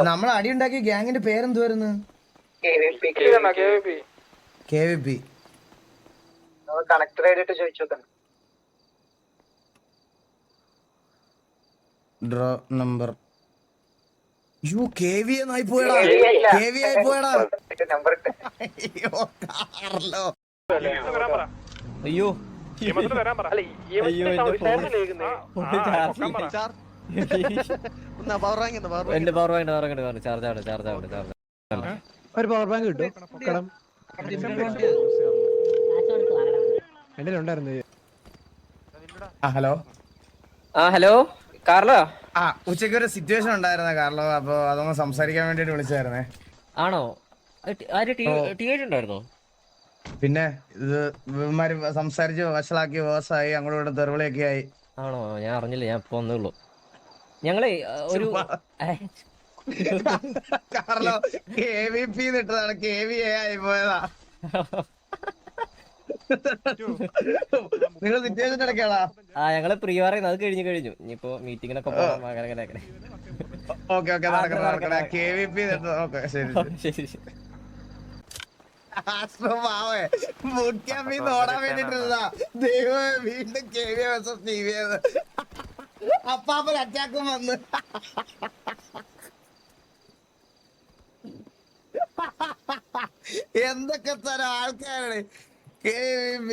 നമ്മൾ അടി ഉണ്ടാക്കിയ ഗ്യാങ്ങിന്റെ പേരെന്തുവായിരുന്നു? KVP. കണക്ടർ ആയിട്ട് ചോദിച്ചു നോക്കണം. ഡ്രോ നമ്പർ KV ആയി പോയടാ. KV ആയി പോയടാ. അയ്യോ കാർലോ. അയ്യോ എന്റെ പവർ ബാങ്ക് ചാർജ് ആവട്ടെ. ഒരു പവർ ബാങ്ക് കിട്ടും. ഹലോ. Hello Carlo. ഉച്ചയ്ക്ക് ഒരു സിറ്റുവേഷൻ ഉണ്ടായിരുന്ന കാർലോ, അപ്പൊ അതൊന്ന് സംസാരിക്കാൻ വേണ്ടിട്ട് വിളിച്ചായിരുന്നേ. ആണോ? ഉണ്ടായിരുന്നോ? പിന്നെ ഇത് ഇവന്മാര് സംസാരിച്ച് വഷളാക്കി വേഴ്സായി, അങ്ങോട്ടും ഇവിടെ തെറിവിളിയൊക്കെ ആയി. ആണോ? ഞാൻ അറിഞ്ഞില്ല, ഞാൻ ഇപ്പൊ വന്നേ ഉള്ളൂ. ഞങ്ങളെ ഒരു കാർലോ KVP ഇട്ടതാണ്, KVA ആയി പോയതാ. നിങ്ങൾ സിറ്റുവേഷൻ ഇടയ്ക്കാളാ? ഞങ്ങള് പ്രീ പറയുന്നത് അത് കഴിഞ്ഞു. ഇനിയിപ്പോ മീറ്റിങ്ങിനൊക്കെ പോകാം. ഓക്കെ നടക്കട്ടെ. KVP ശരി. ബൂട്ട് ക്യാമ്പിൽ നിന്ന് ഓടാൻ വേണ്ടിട്ടിരുന്നതാ. ദൈവമേ, വീണ്ടും KVA versus TVA. അപ്പാപ്പൻ അറ്റാക്കും വന്ന്. എന്തൊക്കെ തരം ആൾക്കാരാണ് KVP.